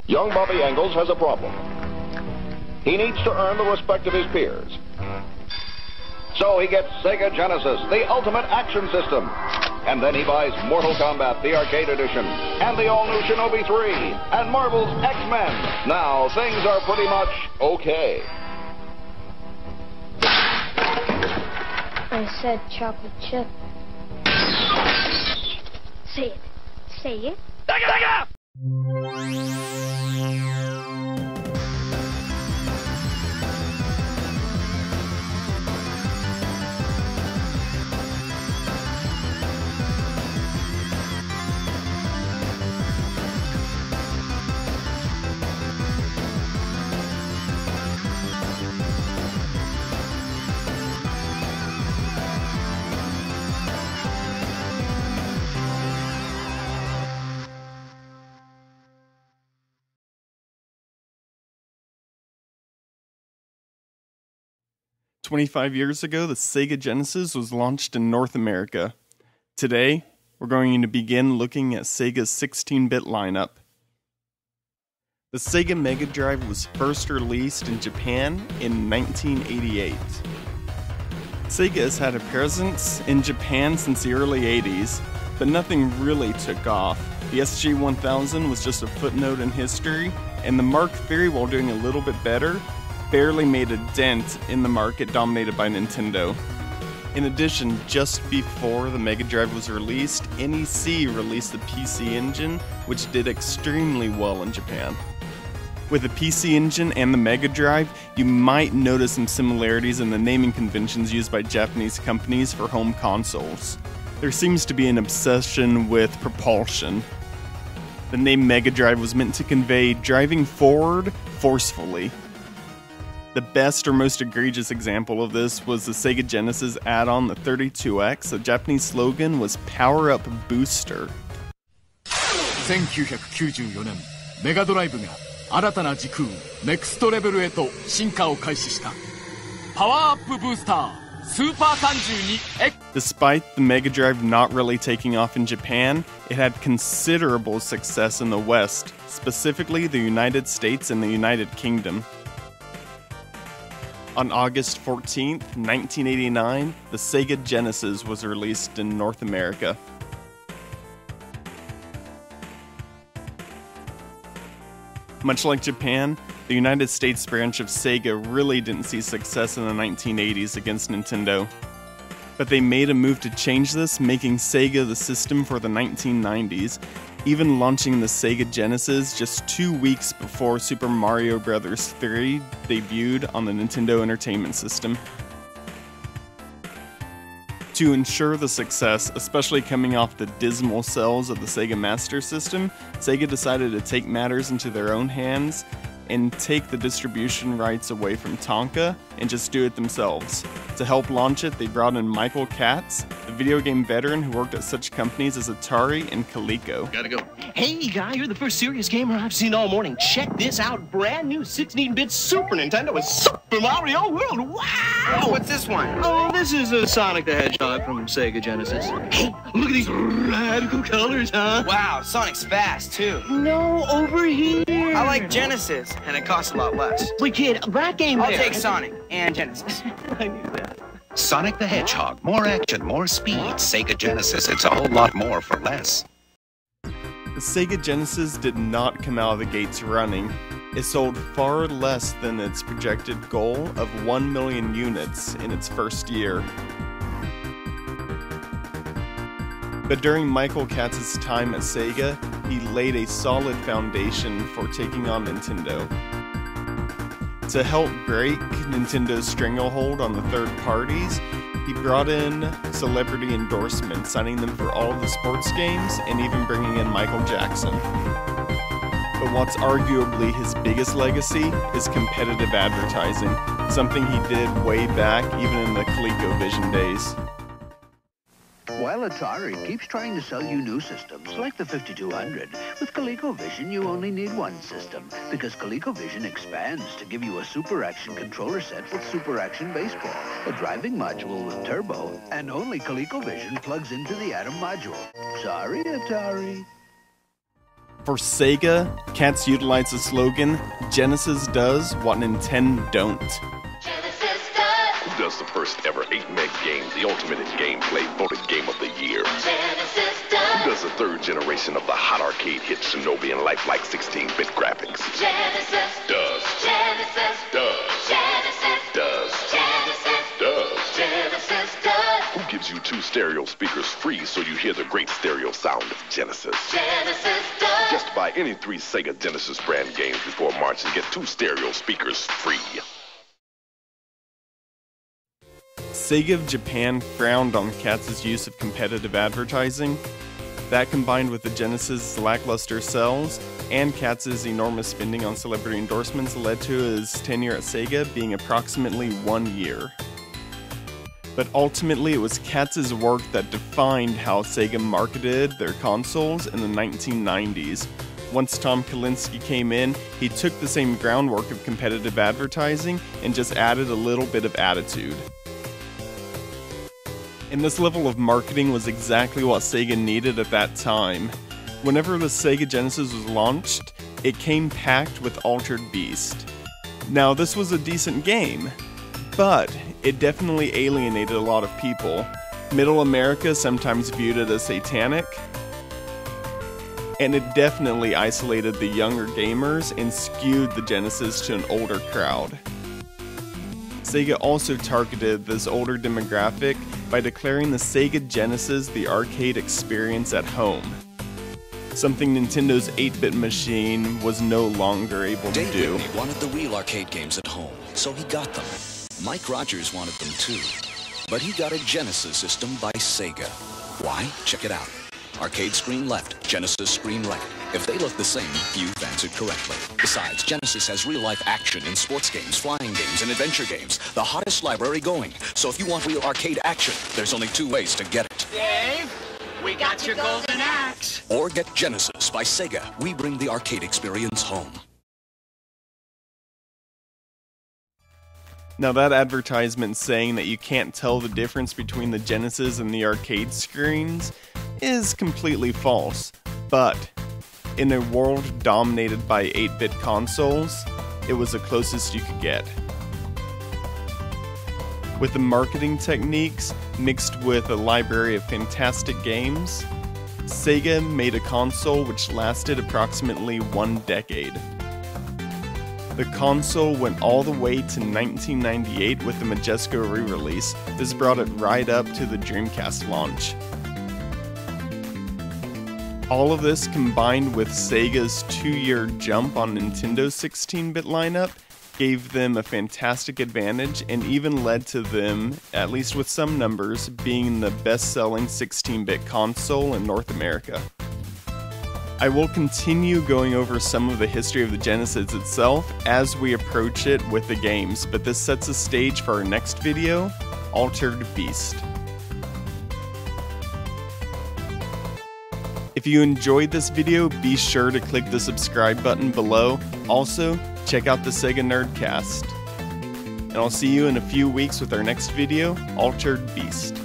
Young Bobby Engels has a problem. He needs to earn the respect of his peers. So he gets SEGA Genesis, the ultimate action system. And then he buys Mortal Kombat, the arcade edition, and the all-new Shinobi 3, and Marvel's X-Men. Now, things are pretty much okay. I said chocolate chip. Say it. Say it. Sega! 25 years ago, the SEGA Genesis was launched in North America. Today, we're going to begin looking at Sega's 16-bit lineup. The Sega Mega Drive was first released in Japan in 1988. Sega has had a presence in Japan since the early 80s, but nothing really took off. The SG-1000 was just a footnote in history, and the Mark III, while doing a little bit better, barely made a dent in the market dominated by Nintendo. In addition, just before the Mega Drive was released, NEC released the PC Engine, which did extremely well in Japan. With the PC Engine and the Mega Drive, you might notice some similarities in the naming conventions used by Japanese companies for home consoles. There seems to be an obsession with propulsion. The name Mega Drive was meant to convey driving forward forcefully. The best or most egregious example of this was the Sega Genesis add-on, the 32X. The Japanese slogan was Power Up Booster. 1994年、メガドライブが新たな時空、ネクストレベルへと進化を開始した。パワーアップブースター、スーパー 32X。 Despite the Mega Drive not really taking off in Japan, it had considerable success in the West, specifically the United States and the United Kingdom. On August 14th, 1989, the Sega Genesis was released in North America. Much like Japan, the United States branch of Sega really didn't see success in the 1980s against Nintendo. But they made a move to change this, making Sega the system for the 1990s, even launching the Sega Genesis just 2 weeks before Super Mario Bros. 3 debuted on the Nintendo Entertainment System. To ensure the success, especially coming off the dismal sales of the Sega Master System, Sega decided to take matters into their own hands and take the distribution rights away from Tonka and just do it themselves. To help launch it, they brought in Michael Katz, a video game veteran who worked at such companies as Atari and Coleco. Gotta go. Hey, guy, you're the first serious gamer I've seen all morning. Check this out. Brand new 16-bit Super Nintendo with Super Mario World. Wow! Oh, what's this one? Oh, this is a Sonic the Hedgehog from Sega Genesis. Hey, look at these radical colors, huh? Wow, Sonic's fast, too. No, over here. I like Genesis, and it costs a lot less. But kid, that game I'll there. take Sonic and Genesis. I knew that. Sonic the Hedgehog. More action, more speed. Sega Genesis. It's a whole lot more for less. The Sega Genesis did not come out of the gates running. It sold far less than its projected goal of 1 million units in its first year. But during Michael Katz's time at Sega, he laid a solid foundation for taking on Nintendo. To help break Nintendo's stranglehold on the third parties, he brought in celebrity endorsements, signing them for all of the sports games and even bringing in Michael Jackson. But what's arguably his biggest legacy is competitive advertising, something he did way back even in the ColecoVision days. While Atari keeps trying to sell you new systems, like the 5200, with ColecoVision you only need one system, because ColecoVision expands to give you a Super Action controller set with Super Action Baseball, a driving module with turbo, and only ColecoVision plugs into the Atom module. Sorry, Atari. For Sega, Katz utilized the slogan, Genesis does what Nintendo don't. Who does the first ever 8-meg game, the ultimate in gameplay, voted Game of the Year? Genesis does. Who does the third generation of the hot arcade hit Shinobi and lifelike 16-bit graphics? Genesis Does. Genesis Does. Genesis Does. Genesis Does. Genesis does. Who gives you 2 stereo speakers free so you hear the great stereo sound of Genesis? Genesis does. Just buy any 3 Sega Genesis brand games before March and get 2 stereo speakers free. Sega of Japan frowned on Katz's use of competitive advertising. That, combined with the Genesis' lackluster sales and Katz's enormous spending on celebrity endorsements, led to his tenure at Sega being approximately 1 year. But ultimately, it was Katz's work that defined how Sega marketed their consoles in the 1990s. Once Tom Kalinske came in, he took the same groundwork of competitive advertising and just added a little bit of attitude. And this level of marketing was exactly what Sega needed at that time. Whenever the Sega Genesis was launched, it came packed with Altered Beast. Now, this was a decent game, but it definitely alienated a lot of people. Middle America sometimes viewed it as satanic, and it definitely isolated the younger gamers and skewed the Genesis to an older crowd. Sega also targeted this older demographic by declaring the Sega Genesis the arcade experience at home, something Nintendo's 8-bit machine was no longer able to do. Dave Whitney wanted the real arcade games at home, so he got them. Mike Rogers wanted them too, but he got a Genesis system by Sega. Why? Check it out. Arcade screen left, Genesis screen right. If they look the same, you've answered correctly. Besides, Genesis has real-life action in sports games, flying games, and adventure games. The hottest library going. So if you want real arcade action, there's only 2 ways to get it. Dave, we got your golden axe. Or get Genesis by Sega. We bring the arcade experience home. Now, that advertisement saying that you can't tell the difference between the Genesis and the arcade screens is completely false, but in a world dominated by 8-bit consoles, it was the closest you could get. With the marketing techniques mixed with a library of fantastic games, Sega made a console which lasted approximately 1 decade. The console went all the way to 1998 with the Majesco re-release. This brought it right up to the Dreamcast launch. All of this combined with Sega's 2-year jump on Nintendo's 16-bit lineup gave them a fantastic advantage and even led to them, at least with some numbers, being the best-selling 16-bit console in North America. I will continue going over some of the history of the Genesis itself as we approach it with the games, but this sets a stage for our next video, Altered Beast. If you enjoyed this video, be sure to click the subscribe button below. Also, check out the Sega Nerdcast. And I'll see you in a few weeks with our next video, Altered Beast.